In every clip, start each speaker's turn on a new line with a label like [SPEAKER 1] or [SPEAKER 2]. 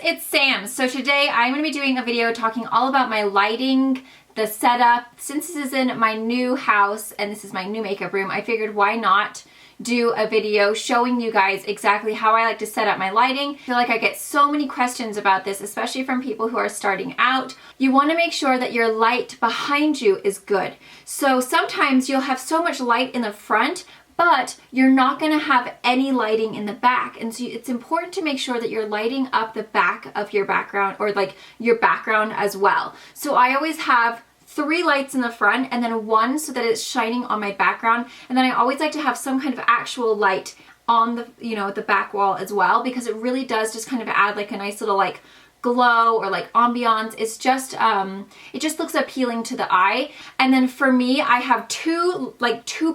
[SPEAKER 1] it's Sam. So today I'm going to be doing a video talking all about my lighting, the setup. Since this is in my new house and this is my new makeup room, I figured why not do a video showing you guys exactly how I like to set up my lighting. I feel like I get so many questions about this, especially from people who are starting out. You want to make sure that your light behind you is good. So sometimes you'll have so much light in the front, but you're not going to have any lighting in the back. And so it's important to make sure that you're lighting up the back of your background, or like your background as well. So I always have 3 lights in the front and then 1 so that it's shining on my background. And then I always like to have some kind of actual light on the, the back wall as well, because it really does just kind of add like a nice little like glow or like ambiance. It's just it just looks appealing to the eye. And then for me, I have two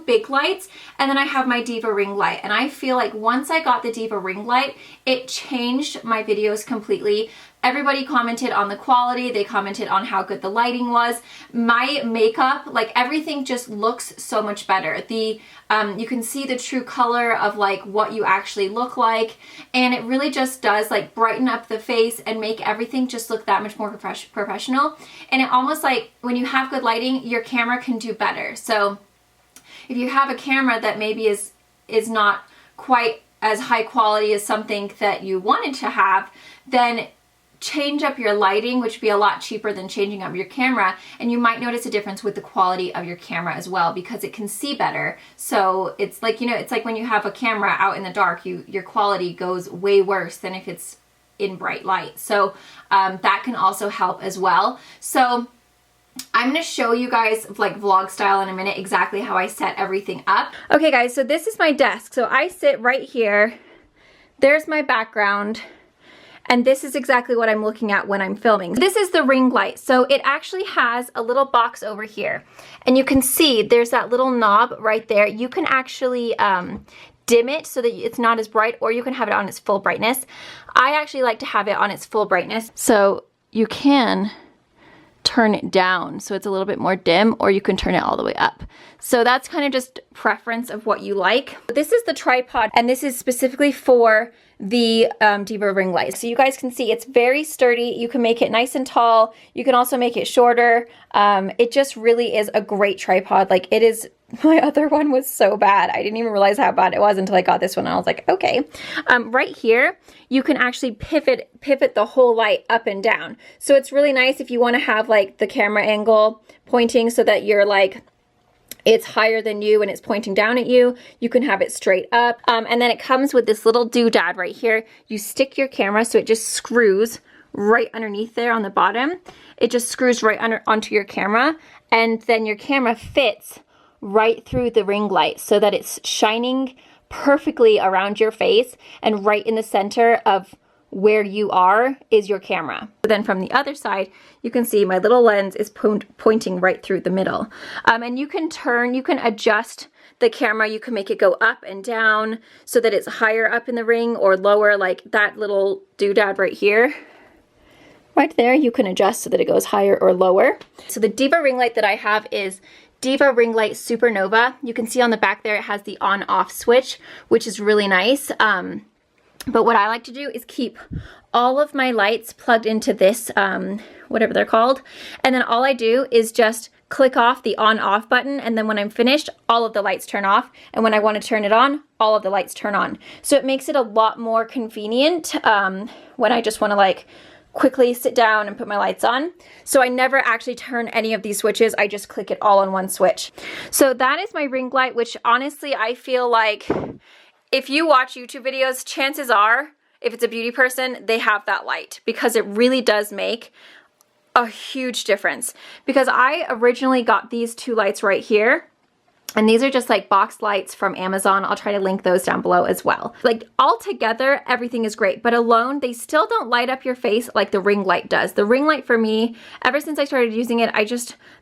[SPEAKER 1] big lights, and then I have my Diva ring light. And I feel like once I got the Diva ring light, it changed my videos completely. Everybody commented on the quality, they commented on how good the lighting was. My makeup, like everything just looks so much better. You can see the true color of like what you actually look like, and it really just does like brighten up the face and make everything just look that much more professional. And it almost like when you have good lighting, your camera can do better. So if you have a camera that maybe is not quite as high quality as something that you wanted to have, then change up your lighting, which would be a lot cheaper than changing up your camera, and you might notice a difference with the quality of your camera as well, because it can see better. So it's like, it's like when you have a camera out in the dark, your quality goes way worse than if it's in bright light. So that can also help as well. So I'm going to show you guys like vlog style in a minute exactly how I set everything up. Okay guys, so this is my desk. So I sit right here. There's my background. And this is exactly what I'm looking at when I'm filming. This is the ring light. So it actually has a little box over here. And you can see there's that little knob right there. You can actually dim it so that it's not as bright, or you can have it on its full brightness. I actually like to have it on its full brightness. So you can turn it down so it's a little bit more dim, or you can turn it all the way up. So that's kind of just preference of what you like. This is the tripod, and this is specifically for the Diva ring light. So you guys can see it's very sturdy. You can make it nice and tall. You can also make it shorter. It just really is a great tripod. Like it is, my other one was so bad. I didn't even realize how bad it was until I got this one. And I was like, okay. Right here, you can actually pivot the whole light up and down. So it's really nice if you want to have like the camera angle pointing so that you're like, it's higher than you and it's pointing down at you. You can have it straight up. And then it comes with this little doodad right here. You stick your camera so it just screws right underneath there on the bottom. It just screws right onto your camera, and then your camera fits right through the ring light so that it's shining perfectly around your face, and right in the center of where you are is your camera. Then from the other side, you can see my little lens is pointing right through the middle. And you can adjust the camera. You can make it go up and down so that it's higher up in the ring or lower, like that little doodad right here. Right there, you can adjust so that it goes higher or lower. So the Diva ring light that I have is Diva ring light Supernova. You can see on the back there, it has the on-off switch, which is really nice. But what I like to do is keep all of my lights plugged into this, whatever they're called. And then all I do is just click off the on-off button. And then when I'm finished, all of the lights turn off. And when I want to turn it on, all of the lights turn on. So it makes it a lot more convenient when I just want to like quickly sit down and put my lights on. So I never actually turn any of these switches. I just click it all on one switch. So that is my ring light, which honestly, I feel like if you watch YouTube videos, chances are, if it's a beauty person, they have that light, because it really does make a huge difference. Because I originally got these 2 lights right here, and these are just like box lights from Amazon. I'll try to link those down below as well. Like all together, everything is great, but alone, they still don't light up your face like the ring light does. The ring light for me, ever since I started using it,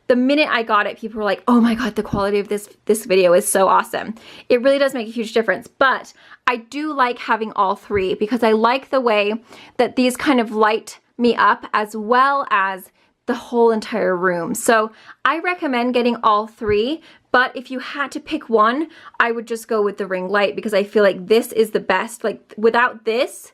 [SPEAKER 1] the minute I got it, people were like, oh my God, the quality of this video is so awesome. It really does make a huge difference. But I do like having all 3, because I like the way that these kind of light me up, as well as the whole entire room. So I recommend getting all 3, but if you had to pick one, I would just go with the ring light, because I feel like this is the best. Like without this,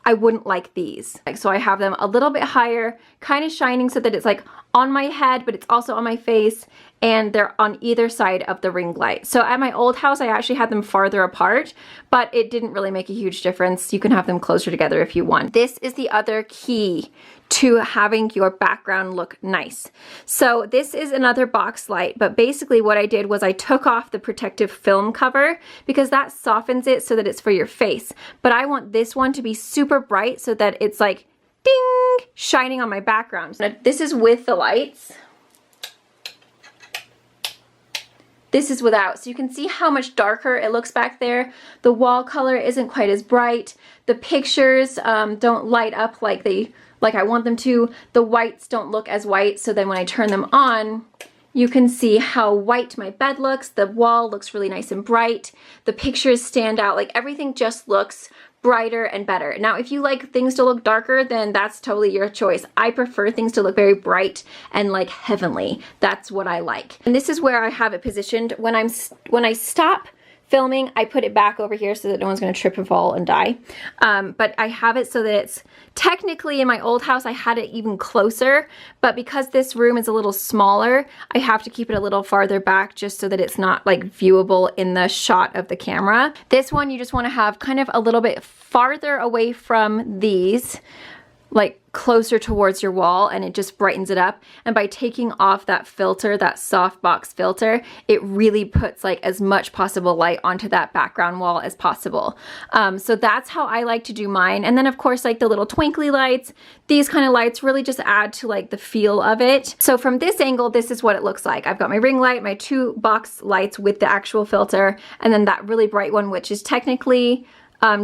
[SPEAKER 1] I wouldn't like these. Like, so I have them a little bit higher, kind of shining so that it's like on my head, but it's also on my face, and they're on either side of the ring light. So at my old house, I actually had them farther apart, but it didn't really make a huge difference. You can have them closer together if you want. This is the other key to having your background look nice. So this is another box light, but basically what I did was I took off the protective film cover because that softens it so that it's for your face. But I want this one to be super bright so that it's like ding, shining on my background. Now, this is with the lights. This is without, so you can see how much darker it looks back there. The wall color isn't quite as bright. The pictures don't light up like I want them to. The whites don't look as white, so then when I turn them on, you can see how white my bed looks. The wall looks really nice and bright. The pictures stand out, like everything just looks brighter and better. Now, if you like things to look darker, then that's totally your choice. I prefer things to look very bright and like heavenly. That's what I like. And this is where I have it positioned. When I stop filming, I put it back over here so that no one's gonna trip and fall and die. But I have it so that it's technically in my old house, I had it even closer, but because this room is a little smaller, I have to keep it a little farther back just so that it's not like viewable in the shot of the camera. This one, you just wanna have kind of a little bit farther away from these, like closer towards your wall, and it just brightens it up. And by taking off that filter, that softbox filter, it really puts like as much possible light onto that background wall as possible. So that's how I like to do mine. And then of course, like the little twinkly lights, these kind of lights really just add to like the feel of it. So from this angle, this is what it looks like. I've got my ring light, my 2 box lights with the actual filter, and then that really bright one, which is technically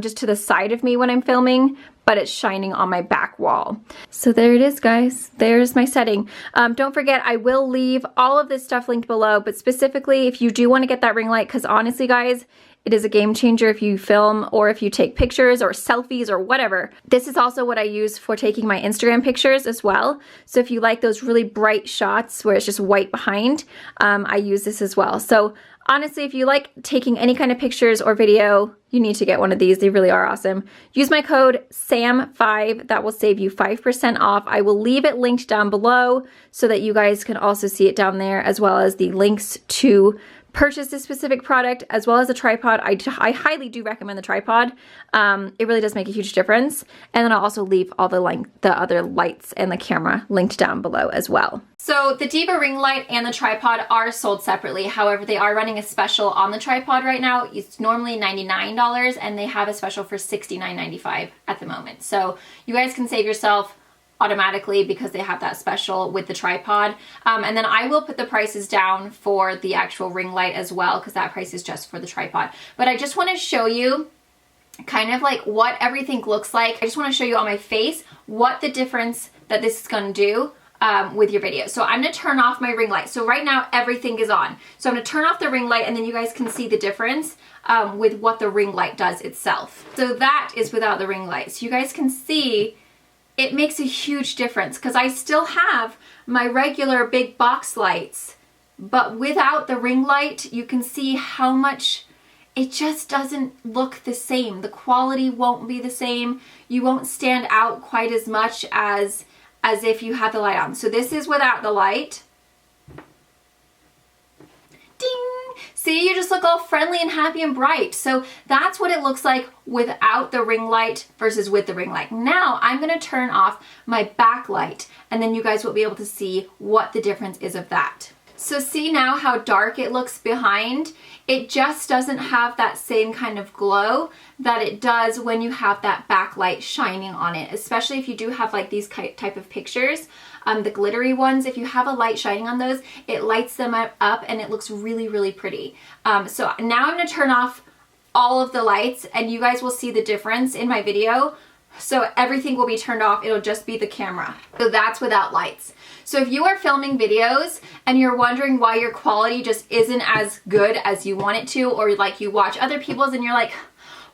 [SPEAKER 1] just to the side of me when I'm filming, but it's shining on my back wall. So there it is, guys. There's my setting. Don't forget, I will leave all of this stuff linked below, but specifically if you do want to get that ring light, because honestly, guys, it is a game changer if you film or if you take pictures or selfies or whatever. This is also what I use for taking my Instagram pictures as well. So if you like those really bright shots where it's just white behind, I use this as well. So honestly, if you like taking any kind of pictures or video, you need to get one of these. They really are awesome. Use my code SAM5. That will save you 5% off. I will leave it linked down below so that you guys can also see it down there, as well as the links to purchase this specific product, as well as a tripod. I highly do recommend the tripod. It really does make a huge difference. And then I'll also leave all the other lights and the camera linked down below as well. So the Diva ring light and the tripod are sold separately. However, they are running a special on the tripod right now. It's normally $99 and they have a special for $69.95 at the moment. So you guys can save yourself automatically because they have that special with the tripod. And then I will put the prices down for the actual ring light as well, because that price is just for the tripod. But I just want to show you kind of like what everything looks like. I just want to show you on my face what the difference that this is going to do with your video. So I'm going to turn off my ring light. So right now everything is on. So I'm going to turn off the ring light, and then you guys can see the difference with what the ring light does itself. So that is without the ring light. So you guys can see it makes a huge difference, because I still have my regular big box lights, but without the ring light, you can see how much it just doesn't look the same. The quality won't be the same. You won't stand out quite as much as if you had the light on. So this is without the light. Ding! See, you just look all friendly and happy and bright. So that's what it looks like without the ring light versus with the ring light. Now I'm going to turn off my backlight, and then you guys will be able to see what the difference is of that. So see now how dark it looks behind? It just doesn't have that same kind of glow that it does when you have that backlight shining on it, especially if you do have like these type of pictures. The glittery ones, if you have a light shining on those, it lights them up and it looks really, really pretty. So now I'm going to turn off all of the lights, and you guys will see the difference in my video. So everything will be turned off. It'll just be the camera. So that's without lights. So if you are filming videos and you're wondering why your quality just isn't as good as you want it to, or like you watch other people's and you're like,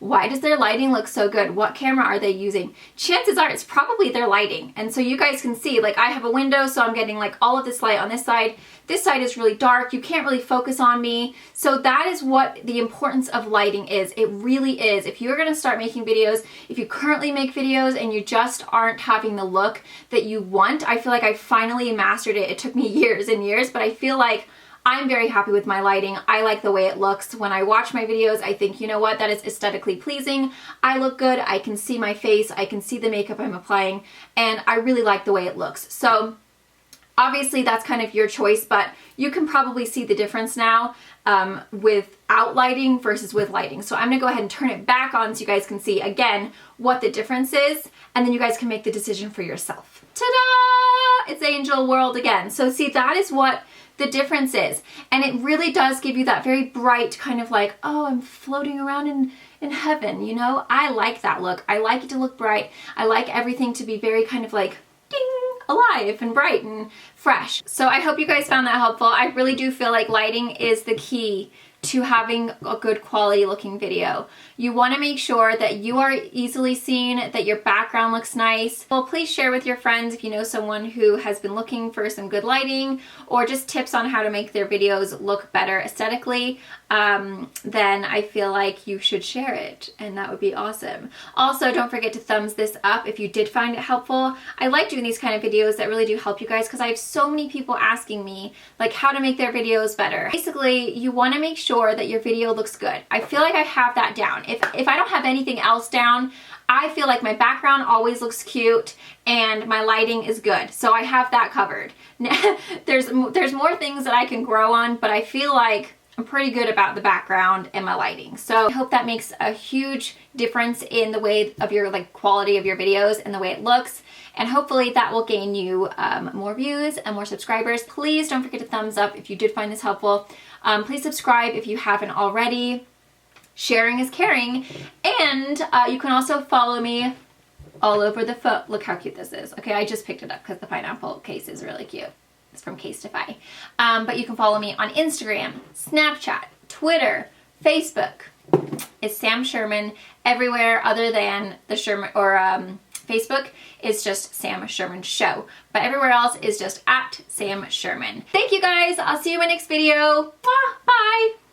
[SPEAKER 1] why does their lighting look so good? What camera are they using? Chances are it's probably their lighting. And so you guys can see, like, I have a window, so I'm getting like all of this light on this side. This side is really dark. You can't really focus on me. So that is what the importance of lighting is. It really is. If you're gonna start making videos, if you currently make videos and you just aren't having the look that you want, I feel like I finally mastered it. It took me years and years, but I feel like I'm very happy with my lighting. I like the way it looks. When I watch my videos, I think, you know what, that is aesthetically pleasing. I look good. I can see my face. I can see the makeup I'm applying, and I really like the way it looks. So obviously that's kind of your choice, but you can probably see the difference now without lighting versus with lighting. So I'm gonna go ahead and turn it back on so you guys can see again what the difference is, and then you guys can make the decision for yourself. Ta-da! It's Angel World again. So see, that is what the difference is. And it really does give you that very bright kind of like, oh, I'm floating around in heaven, you know? I like that look. I like it to look bright. I like everything to be very kind of like, ding, alive and bright and fresh. So I hope you guys found that helpful. I really do feel like lighting is the key to having a good quality looking video. You want to make sure that you are easily seen, that your background looks nice. Well, please share with your friends if you know someone who has been looking for some good lighting or just tips on how to make their videos look better aesthetically. Then I feel like you should share it, and that would be awesome. Also, don't forget to thumbs this up if you did find it helpful. I like doing these kind of videos that really do help you guys because I have so many people asking me like how to make their videos better. Basically, you want to make sure that your video looks good. I feel like I have that down. If I don't have anything else down, I feel like my background always looks cute and my lighting is good. So I have that covered. There's more things that I can grow on, but I feel like I'm pretty good about the background and my lighting. So I hope that makes a huge difference in the way of your quality of your videos and the way it looks. And hopefully that will gain you more views and more subscribers. Please don't forget to thumbs up if you did find this helpful. Please subscribe if you haven't already. Sharing is caring. And you can also follow me all over the phone. Look how cute this is. Okay, I just picked it up because the pineapple case is really cute. It's from Casetify. But you can follow me on Instagram, Snapchat, Twitter, Facebook. It's Sam Sherman. Everywhere other than the Sherman or Facebook is just Sam Sherman Show. But everywhere else is just at Sam Sherman. Thank you guys. I'll see you in my next video. Bye.